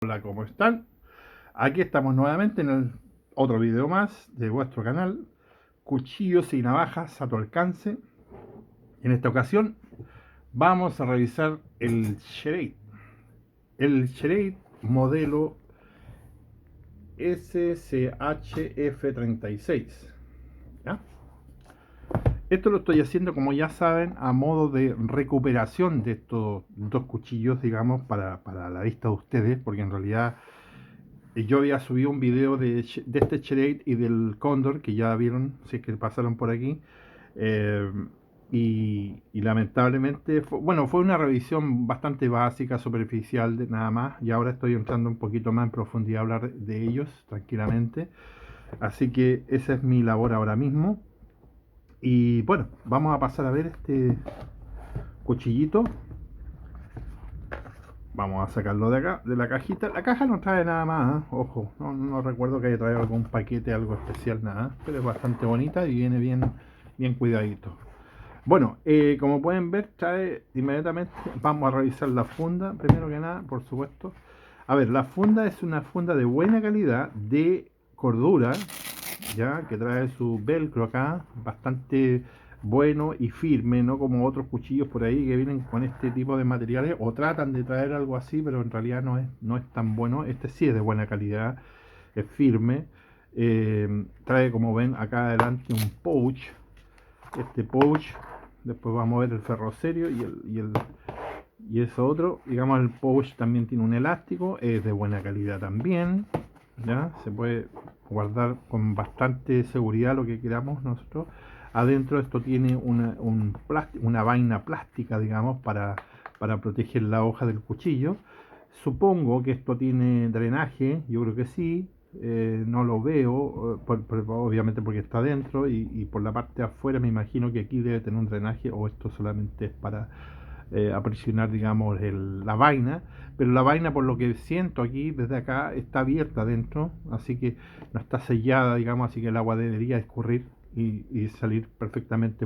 Hola, ¿cómo están? Aquí estamos nuevamente en el otro video más de vuestro canal, cuchillos y navajas a tu alcance. En esta ocasión vamos a revisar el Schrade modelo SCHF36. ¿Ya? Esto lo estoy haciendo, como ya saben, a modo de recuperación de estos dos cuchillos, digamos, para la vista de ustedes, porque en realidad yo había subido un video de este Schrade y del Cóndor, que ya vieron, si es que pasaron por aquí. eh, y lamentablemente, fue una revisión bastante básica, superficial, nada más. Y ahora estoy entrando un poquito más en profundidad a hablar de ellos tranquilamente. Así que esa es mi labor ahora mismo. Y bueno, vamos a pasar a ver este cuchillito. Vamos a sacarlo de acá, de la cajita. La caja no trae nada más, ¿eh? Ojo, no recuerdo que haya traído algún paquete, algo especial, nada. Pero es bastante bonita y viene bien cuidadito. Bueno, como pueden ver, trae inmediatamente, vamos a revisar la funda, primero que nada, por supuesto. A ver, la funda es una funda de buena calidad, de cordura, ya, que trae su velcro acá, bastante bueno y firme, no como otros cuchillos por ahí que vienen con este tipo de materiales o tratan de traer algo así, pero en realidad no es tan bueno. Este sí es de buena calidad, es firme. Trae, como ven acá adelante, un pouch. Este pouch, después vamos a ver el ferrocerio y eso otro. Digamos, el pouch también tiene un elástico, es de buena calidad también. ¿Ya? Se puede guardar con bastante seguridad lo que queramos nosotros. Adentro esto tiene una vaina plástica, digamos, para proteger la hoja del cuchillo. Supongo que esto tiene drenaje, yo creo que sí. No lo veo, obviamente porque está adentro y por la parte de afuera me imagino que aquí debe tener un drenaje o esto solamente es para aprisionar, digamos, la vaina, pero la vaina, por lo que siento aquí desde acá, está abierta adentro, así que no está sellada, digamos, así que el agua debería escurrir y salir perfectamente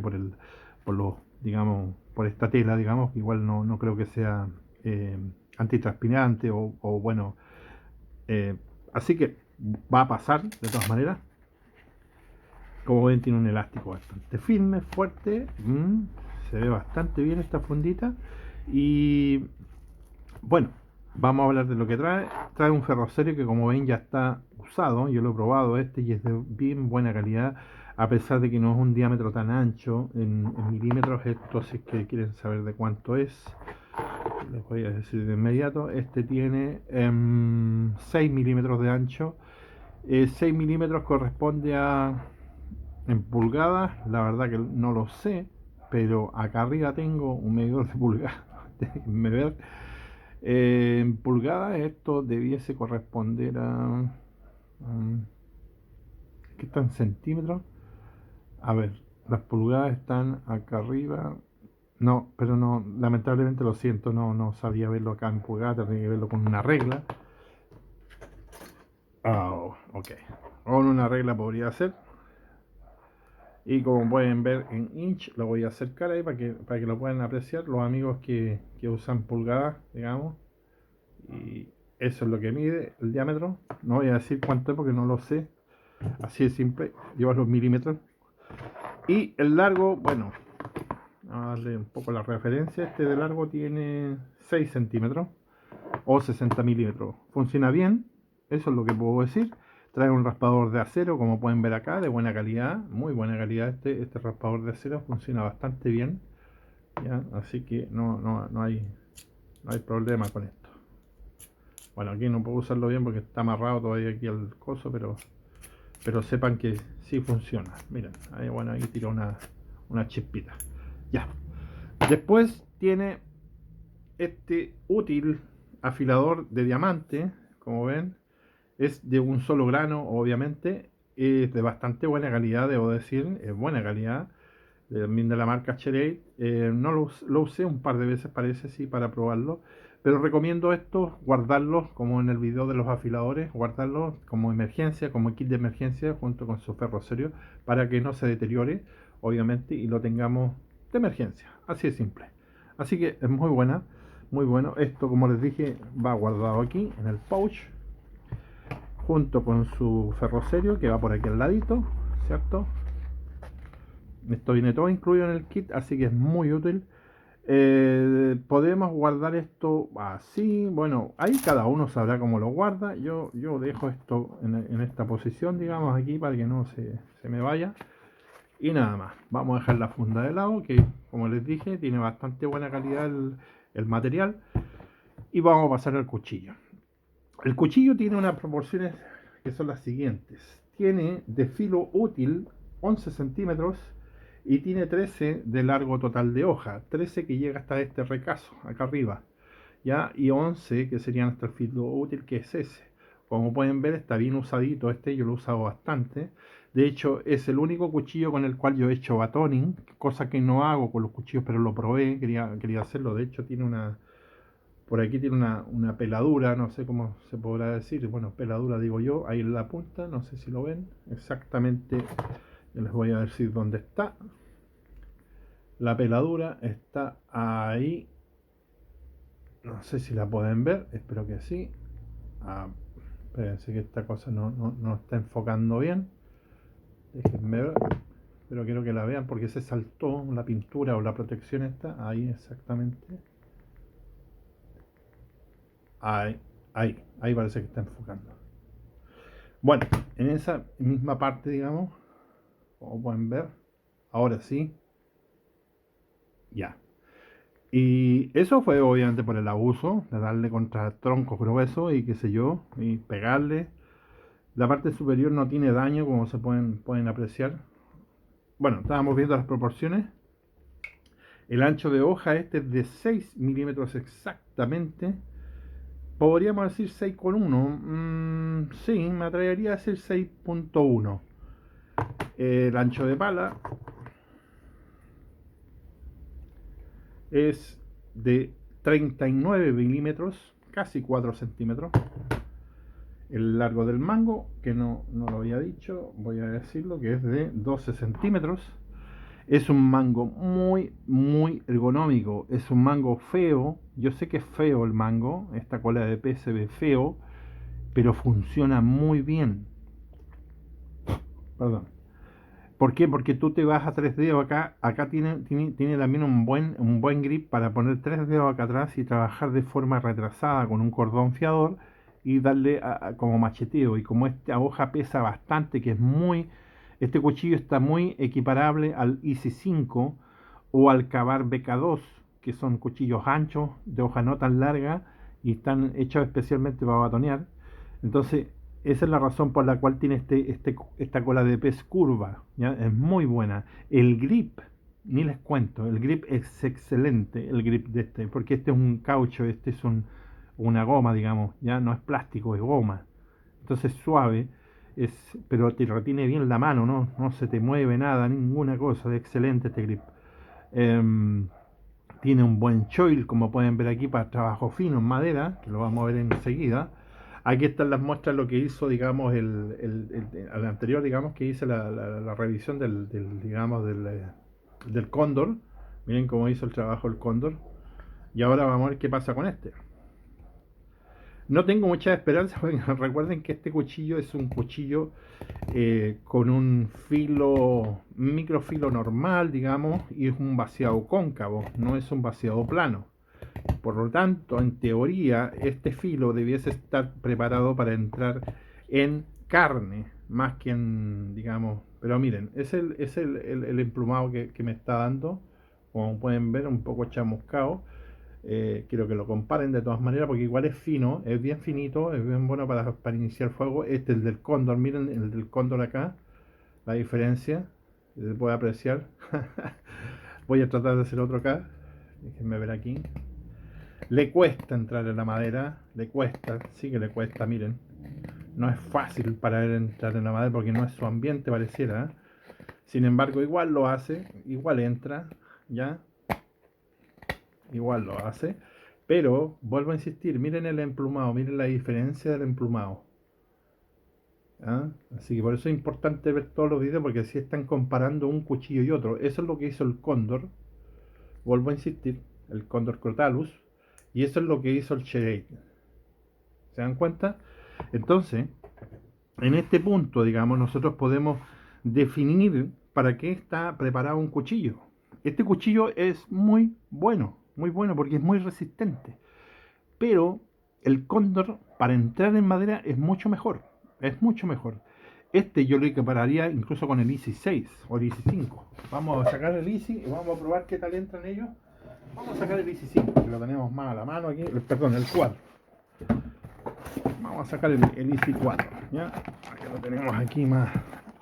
digamos, por esta tela, digamos. Igual no creo que sea eh, antitranspirante bueno, eh, así que va a pasar de todas maneras. Como ven, tiene un elástico bastante firme, fuerte. Se ve bastante bien esta fundita. Y bueno, vamos a hablar de lo que trae. Trae un ferrocerio que, como ven, ya está usado. Yo lo he probado y es de bien buena calidad. A pesar de que no es un diámetro tan ancho en milímetros. Esto, si es que quieren saber de cuánto es, les voy a decir de inmediato. Este tiene 6 milímetros de ancho. 6 milímetros corresponde a, en pulgadas, la verdad que no lo sé, pero acá arriba tengo un medidor de pulgadas. Déjenme ver. En pulgadas esto debiese corresponder ¿qué está en centímetros? A ver, las pulgadas están acá arriba. No, pero no, lamentablemente lo siento, no sabía verlo acá en pulgadas, tenía que verlo con una regla. Oh, ok. Con una regla podría ser. Y como pueden ver en inch, lo voy a acercar ahí para que lo puedan apreciar los amigos que usan pulgadas, digamos. Y eso es lo que mide el diámetro. No voy a decir cuánto es porque no lo sé. Así de simple, lleva los milímetros. Y el largo, bueno, vamos a darle un poco la referencia. Este de largo tiene 6 centímetros o 60 milímetros. Funciona bien, eso es lo que puedo decir. Trae un raspador de acero, como pueden ver acá, de buena calidad, muy buena calidad. Este raspador de acero funciona bastante bien, ¿ya? Así que no hay problema con esto. Bueno, aquí no puedo usarlo bien porque está amarrado todavía aquí al coso, pero sepan que sí funciona. Miren, ahí, bueno, ahí tira una chispita. Ya. Después tiene este útil afilador de diamante, como ven. Es de un solo grano, obviamente. Es de bastante buena calidad, debo decir. Es buena calidad. También de la marca Schrade. No lo usé un par de veces, parece, sí, para probarlo. Pero recomiendo esto, guardarlos como en el video de los afiladores, guardarlos como emergencia, como kit de emergencia, junto con su ferrocerio, para que no se deteriore, obviamente, y lo tengamos de emergencia. Así de simple. Así que es muy muy bueno. Esto, como les dije, va guardado aquí en el pouch, junto con su ferrocerio que va por aquí al ladito, ¿cierto? Esto viene todo incluido en el kit, así que es muy útil. Podemos guardar esto así, bueno, ahí cada uno sabrá cómo lo guarda. Yo dejo esto en esta posición, digamos, aquí para que no se me vaya. Y nada más, vamos a dejar la funda de lado, que como les dije, tiene bastante buena calidad el material. Y vamos a pasar al cuchillo. El cuchillo tiene unas proporciones que son las siguientes. Tiene de filo útil 11 centímetros y tiene 13 de largo total de hoja. 13 que llega hasta este recazo, acá arriba. ¿Ya? Y 11 que serían hasta el filo útil, que es ese. Como pueden ver, está bien usadito este, yo lo he usado bastante. De hecho, es el único cuchillo con el cual yo he hecho batoning, cosa que no hago con los cuchillos, pero lo probé, quería hacerlo. De hecho, tiene por aquí tiene una peladura, no sé cómo se podrá decir, bueno, peladura digo yo, ahí en la punta, no sé si lo ven, exactamente, les voy a decir dónde está. La peladura está ahí, no sé si la pueden ver, espero que sí. Espérense que esta cosa no está enfocando bien, déjenme ver, pero quiero que la vean porque se saltó la pintura o la protección está ahí exactamente. Ahí parece que está enfocando. Bueno, en esa misma parte, digamos, como pueden ver, ahora sí, ya. Y eso fue obviamente por el abuso de darle contra troncos gruesos y qué sé yo, y pegarle. La parte superior no tiene daño, como se pueden apreciar. Bueno, estábamos viendo las proporciones. El ancho de hoja este es de 6 milímetros exactamente. Podríamos decir 6,1. Sí, me atrevería a decir 6,1. El ancho de pala es de 39 milímetros, casi 4 centímetros. El largo del mango, que no lo había dicho, voy a decirlo, que es de 12 centímetros. Es un mango muy ergonómico. Es un mango feo. Yo sé que es feo el mango. Esta cola de pez se ve feo, pero funciona muy bien. Perdón. ¿Por qué? Porque tú te vas a 3 dedos acá. Acá tiene también un buen grip para poner 3 dedos acá atrás y trabajar de forma retrasada con un cordón fiador y darle como macheteo. Y como esta hoja pesa bastante, que es muy... Este cuchillo está muy equiparable al Easy 5 o al Cavar BK2, que son cuchillos anchos, de hoja no tan larga y están hechos especialmente para batonear. Entonces, esa es la razón por la cual tiene esta cola de pez curva, ¿ya? Es muy buena. El grip, ni les cuento, el grip es excelente, el grip de este, porque este es un caucho, este es una goma, digamos, ya no es plástico, es goma. Entonces suave, pero te retiene bien la mano, no se te mueve nada, ninguna cosa, es excelente este grip. Em, Tiene un buen choil, como pueden ver aquí, para trabajo fino en madera, que lo vamos a ver enseguida. Aquí están las muestras, lo que hizo, digamos, al anterior, digamos, que hice la revisión digamos, del cóndor. Miren cómo hizo el trabajo el cóndor. Y ahora vamos a ver qué pasa con este. No tengo mucha esperanza, porque recuerden que este cuchillo es un cuchillo con un microfilo normal, digamos, y es un vaciado cóncavo, no es un vaciado plano. Por lo tanto, en teoría, este filo debiese estar preparado para entrar en carne, más que en, digamos, pero miren, es el emplumado que me está dando, como pueden ver, un poco chamuscado. Quiero que lo comparen de todas maneras, porque igual es fino, es bien finito, es bien bueno para iniciar fuego. Este es el del cóndor, miren el del cóndor acá, la diferencia, se puede apreciar. Voy a tratar de hacer otro acá, déjenme ver aquí. Le cuesta entrar en la madera, le cuesta, sí que le cuesta, miren. No es fácil para él entrar en la madera porque no es su ambiente, pareciera. Sin embargo, igual lo hace, igual entra, ¿ya? Igual lo hace. Pero, vuelvo a insistir, miren el emplumado, miren la diferencia del emplumado. ¿Ah? Así que por eso es importante ver todos los videos porque así están comparando un cuchillo y otro. Eso es lo que hizo el cóndor, vuelvo a insistir, el cóndor Crotalus, Y eso es lo que hizo el Cherate. ¿Se dan cuenta? Entonces, en este punto, digamos, nosotros podemos definir para qué está preparado un cuchillo. Este cuchillo es muy bueno porque es muy resistente. Pero el cóndor para entrar en madera es mucho mejor. Este yo lo equipararía incluso con el Easy 6 o el Easy 5. Vamos a sacar el Easy y vamos a probar qué tal entran ellos. Vamos a sacar el Easy 5, que lo tenemos más a la mano aquí, perdón, el 4. Vamos a sacar el Easy 4, ¿ya? Que lo tenemos aquí más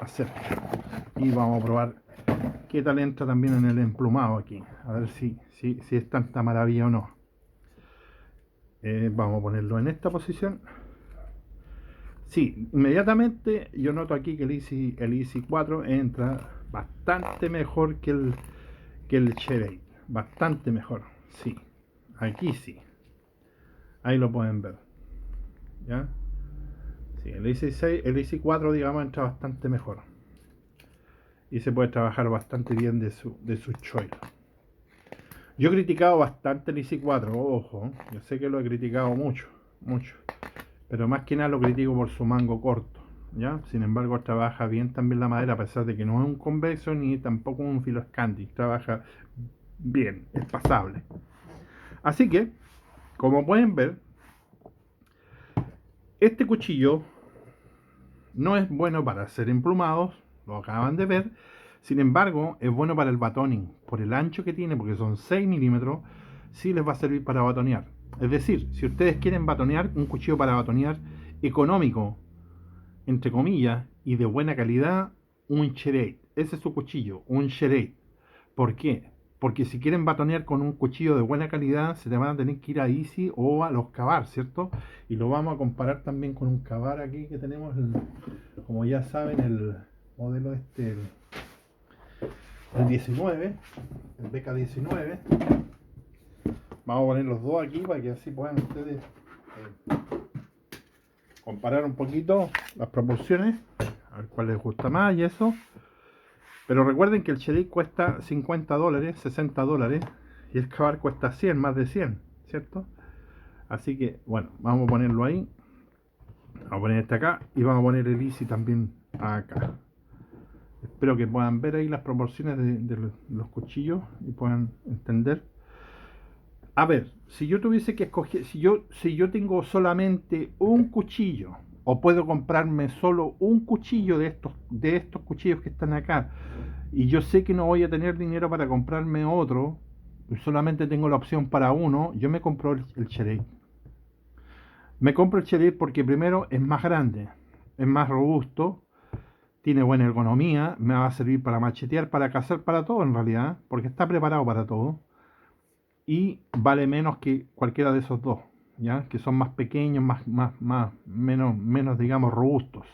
cerca. Y vamos a probar qué tal entra también en el emplumado aquí. A ver si es tanta maravilla o no. Vamos a ponerlo en esta posición. Sí, inmediatamente yo noto aquí que el Easy 4 entra bastante mejor que el Cherate. Bastante mejor, sí. Aquí sí. Ahí lo pueden ver. ¿Ya? Sí, el Easy 4, digamos, entra bastante mejor. Y se puede trabajar bastante bien de su choil. Yo he criticado bastante el Easy 4, ojo. Yo sé que lo he criticado mucho, mucho. Pero más que nada lo critico por su mango corto, ¿ya? Sin embargo, trabaja bien también la madera, a pesar de que no es un convexo ni tampoco un filo Scandi. Trabaja bien, es pasable. Así que, como pueden ver, este cuchillo no es bueno para hacer emplumados, lo acaban de ver. Sin embargo, es bueno para el batoning. Por el ancho que tiene, porque son 6 milímetros, sí les va a servir para batonear. Es decir, si ustedes quieren batonear, un cuchillo para batonear económico, entre comillas, y de buena calidad, un Cherate. Ese es su cuchillo, un Cherate. ¿Por qué? Porque si quieren batonear con un cuchillo de buena calidad, se te van a tener que ir a Easy o a los Cavar, ¿cierto? Y lo vamos a comparar también con un Cavar aquí que tenemos, como ya saben, el modelo el 19, el BK19. Vamos a poner los dos aquí para que así puedan ustedes comparar un poquito las proporciones, a ver cuál les gusta más y eso. Pero recuerden que el Cherate cuesta $50, $60, y el Cavar cuesta 100, más de 100, ¿cierto? Así que, bueno, vamos a ponerlo ahí. Vamos a poner este acá y vamos a poner el Easy también acá. Espero que puedan ver ahí las proporciones de los cuchillos y puedan entender. A ver, si yo tuviese que escoger, si yo tengo solamente un cuchillo, o puedo comprarme solo un cuchillo de estos cuchillos que están acá, y yo sé que no voy a tener dinero para comprarme otro, solamente tengo la opción para uno, yo me compro el Cherate. Me compro el Cherate porque primero es más grande, es más robusto, tiene buena ergonomía, me va a servir para machetear, para cazar, para todo en realidad, porque está preparado para todo. Y vale menos que cualquiera de esos dos, ¿ya? Que son más pequeños, menos, digamos, robustos.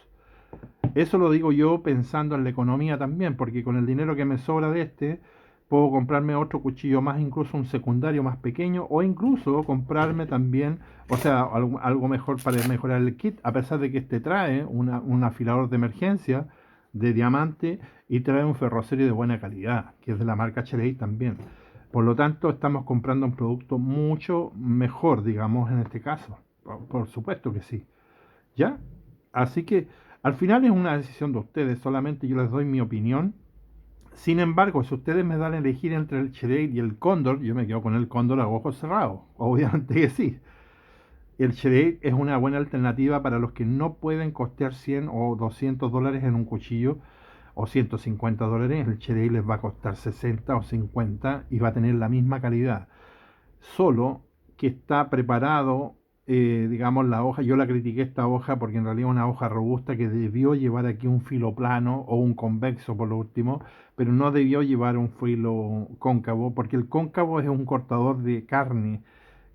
Eso lo digo yo pensando en la economía también, porque con el dinero que me sobra de puedo comprarme otro cuchillo más, incluso un secundario más pequeño, o incluso comprarme también, o sea, algo mejor para mejorar el kit, a pesar de que trae un afilador de emergencia de diamante y trae un ferrocerio de buena calidad, que es de la marca Cherate también. Por lo tanto, estamos comprando un producto mucho mejor, digamos, en este caso. Por supuesto que sí. ¿Ya? Así que al final es una decisión de ustedes, solamente yo les doy mi opinión. Sin embargo, si ustedes me dan a elegir entre el Cherate y el Cóndor, yo me quedo con el Cóndor a ojos cerrados. Obviamente que sí. El Cherate es una buena alternativa para los que no pueden costear 100 o $200 en un cuchillo o $150. El Cherate les va a costar 60 o 50 y va a tener la misma calidad. Solo que está preparado, digamos, la hoja. Yo la critiqué esta hoja porque en realidad es una hoja robusta que debió llevar aquí un filo plano o un convexo por lo último, pero no debió llevar un filo cóncavo porque el cóncavo es un cortador de carne,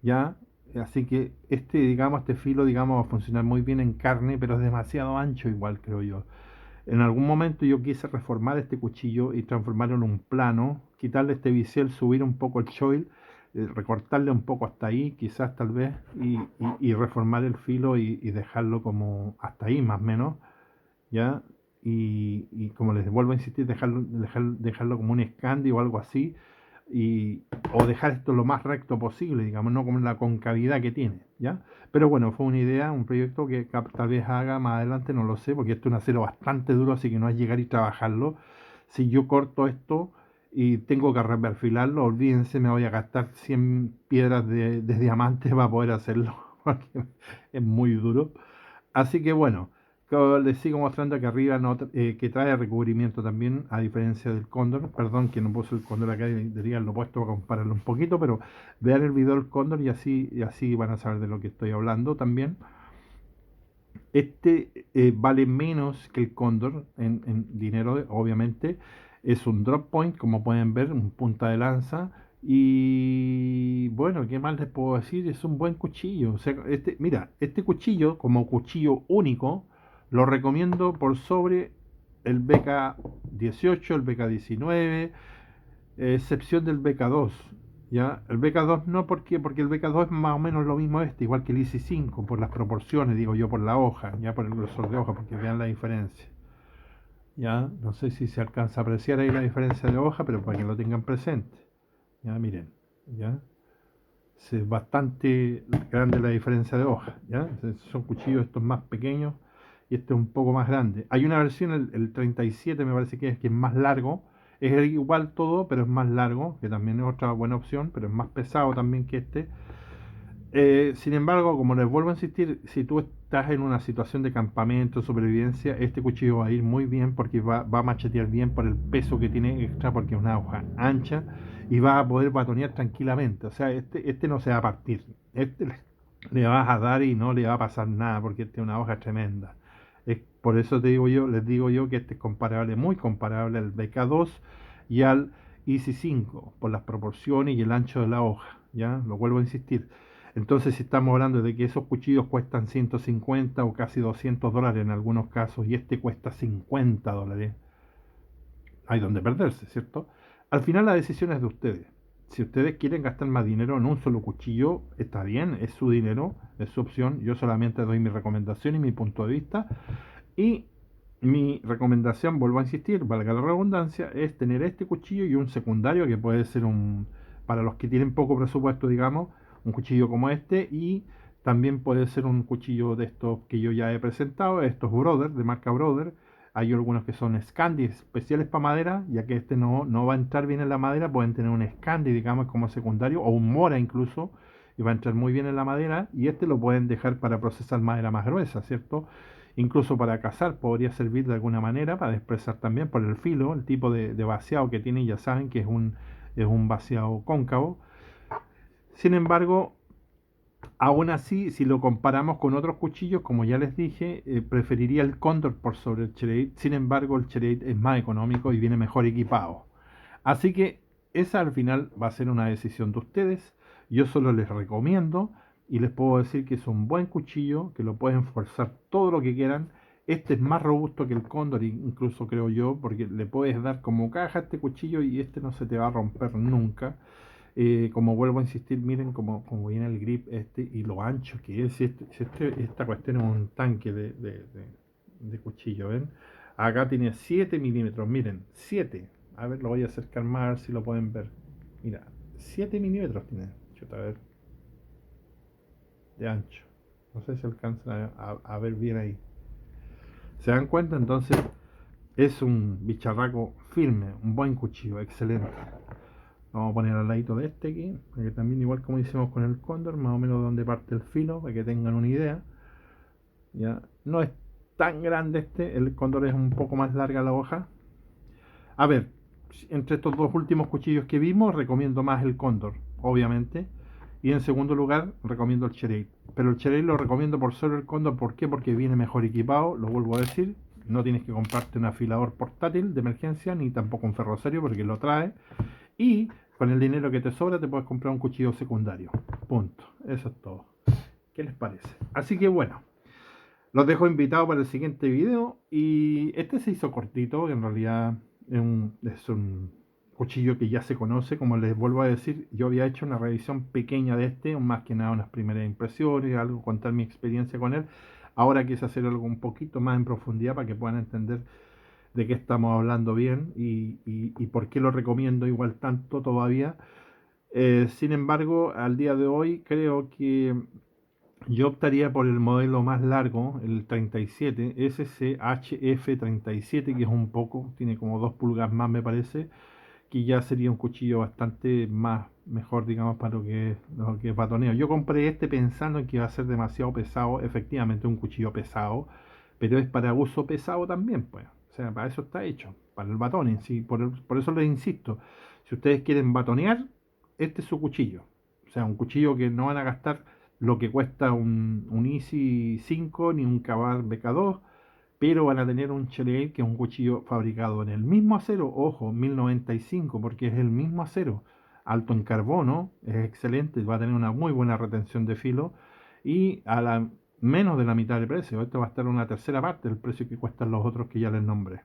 ¿ya? Así que digamos, este filo, digamos, va a funcionar muy bien en carne, pero es demasiado ancho igual, creo yo. En algún momento yo quise reformar este cuchillo y transformarlo en un plano, quitarle este bisel, subir un poco el choil, recortarle un poco hasta ahí, quizás tal vez, y reformar el filo y dejarlo como hasta ahí más o menos, ¿ya? Y como les vuelvo a insistir, dejarlo como un Scandi o algo así, o dejar esto lo más recto posible, digamos, no con la concavidad que tiene, ¿ya? Pero bueno, fue una idea, un proyecto que tal vez haga más adelante, no lo sé, porque esto es un acero bastante duro, así que no es llegar y trabajarlo. Si yo corto esto y tengo que reperfilarlo, olvídense, me voy a gastar 100 piedras de diamante para poder hacerlo, porque es muy duro. Así que bueno, les sigo mostrando que arriba que trae recubrimiento también, a diferencia del cóndor. Perdón que no puse el cóndor acá, debería haberlo puesto para compararlo un poquito, pero vean el video del cóndor y así van a saber de lo que estoy hablando también. Este vale menos que el cóndor en dinero, obviamente. Es un drop point, como pueden ver, un punta de lanza. Y bueno, ¿qué más les puedo decir? Es un buen cuchillo. O sea, mira, este cuchillo, como cuchillo único, lo recomiendo por sobre el BK18, el BK19, excepción del BK2. ¿Ya? El BK2 no, ¿por qué? Porque el BK2 es más o menos lo mismo igual que el IC5, por las proporciones, digo yo, por la hoja, ya por el grosor de hoja, porque vean la diferencia. Ya, no sé si se alcanza a apreciar ahí la diferencia de hoja, pero para que lo tengan presente. Ya, miren, ya. Es bastante grande la diferencia de hoja, ¿ya? Son cuchillos estos más pequeños y este es un poco más grande. Hay una versión, el 37 me parece que es más largo, es igual todo, pero es más largo, que también es otra buena opción, pero es más pesado también que este. Sin embargo, como les vuelvo a insistir, si tú estás en una situación de campamento, supervivencia, este cuchillo va a ir muy bien porque va a machetear bien por el peso que tiene extra, porque es una hoja ancha y va a poder batonear tranquilamente. O sea, este no se va a partir. Este le vas a dar y no le va a pasar nada porque este es una hoja tremenda. Por eso les digo yo que este es comparable, muy comparable al BK2 y al IC5 por las proporciones y el ancho de la hoja. ¿Ya? Lo vuelvo a insistir. Entonces, si estamos hablando de que esos cuchillos cuestan 150 o casi $200 en algunos casos y este cuesta $50, hay donde perderse, ¿cierto? Al final la decisión es de ustedes. Si ustedes quieren gastar más dinero en un solo cuchillo, está bien, es su dinero, es su opción. Yo solamente doy mi recomendación y mi punto de vista. Y mi recomendación, vuelvo a insistir, valga la redundancia, es tener este cuchillo y un secundario que puede ser para los que tienen poco presupuesto, digamos, un cuchillo como este y también puede ser un cuchillo de estos que yo ya he presentado, estos Brother, de marca Brother. Hay algunos que son Scandi especiales para madera, ya que este no va a entrar bien en la madera, pueden tener un Scandi, digamos, como secundario, o un Mora incluso, y va a entrar muy bien en la madera, y este lo pueden dejar para procesar madera más gruesa, ¿cierto? Incluso para cazar podría servir de alguna manera, para expresar también por el filo, el tipo de vaciado que tiene, ya saben que es un vaciado cóncavo. Sin embargo, aún así, si lo comparamos con otros cuchillos, como ya les dije, preferiría el Condor por sobre el Cherate. Sin embargo, el Cherate es más económico y viene mejor equipado. Así que esa al final va a ser una decisión de ustedes. Yo solo les recomiendo y les puedo decir que es un buen cuchillo, que lo pueden forzar todo lo que quieran. Este es más robusto que el Condor, incluso creo yo, porque le puedes dar como caja a este cuchillo y este no se te va a romper nunca. Como vuelvo a insistir, miren como viene el grip este y lo ancho que es. Esta cuestión es un tanque de cuchillo, ¿ven? Acá tiene 7 milímetros, miren, 7. A ver, lo voy a acercar más a ver si lo pueden ver. Mira, 7 milímetros tiene. Chuta, a ver, de ancho. No sé si alcanzan a ver bien ahí. ¿Se dan cuenta? Entonces, es un bicharraco firme, un buen cuchillo, excelente. Vamos a poner al ladito de este aquí, para que también igual como hicimos con el cóndor, más o menos donde parte el filo, para que tengan una idea. Ya no es tan grande este, el cóndor es un poco más larga la hoja. A ver, entre estos dos últimos cuchillos que vimos, recomiendo más el cóndor, obviamente. Y en segundo lugar, recomiendo el Cherate. Pero el Cherate lo recomiendo por sobre el cóndor, ¿por qué? Porque viene mejor equipado, lo vuelvo a decir. No tienes que comprarte un afilador portátil de emergencia, ni tampoco un ferrocerio, porque lo trae. Y con el dinero que te sobra te puedes comprar un cuchillo secundario. Punto. Eso es todo. ¿Qué les parece? Así que bueno, los dejo invitados para el siguiente video. Y este se hizo cortito, porque en realidad es un cuchillo que ya se conoce. Como les vuelvo a decir, yo había hecho una revisión pequeña de este, más que nada unas primeras impresiones, algo, contar mi experiencia con él. Ahora quise hacer algo un poquito más en profundidad para que puedan entender de qué estamos hablando bien y por qué lo recomiendo igual tanto todavía. Sin embargo, al día de hoy creo que yo optaría por el modelo más largo, el 37, SCHF37, que es un poco, tiene como 2 pulgadas más me parece, que ya sería un cuchillo bastante más, mejor digamos para lo que es batoneo. Yo compré este pensando en que iba a ser demasiado pesado, efectivamente un cuchillo pesado, pero es para uso pesado también, pues. O sea, para eso está hecho, para el batón en sí. Por eso les insisto, si ustedes quieren batonear, este es su cuchillo. O sea, un cuchillo que no van a gastar lo que cuesta un Easy 5 ni un Kabar BK2, pero van a tener un Cheley que es un cuchillo fabricado en el mismo acero, ojo, 1095, porque es el mismo acero, alto en carbono, es excelente, va a tener una muy buena retención de filo y a la menos de la mitad del precio. Esto va a estar una tercera parte del precio que cuestan los otros que ya les nombré.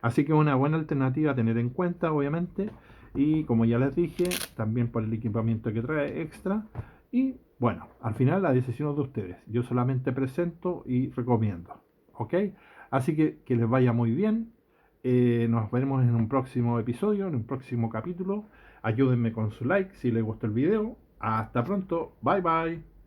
Así que una buena alternativa a tener en cuenta, obviamente, y como ya les dije, también por el equipamiento que trae extra. Y bueno, al final la decisión es de ustedes. Yo solamente presento y recomiendo. ¿Ok? Así que les vaya muy bien. Nos veremos en un próximo episodio, en un próximo capítulo. Ayúdenme con su like si les gustó el video. Hasta pronto. Bye bye.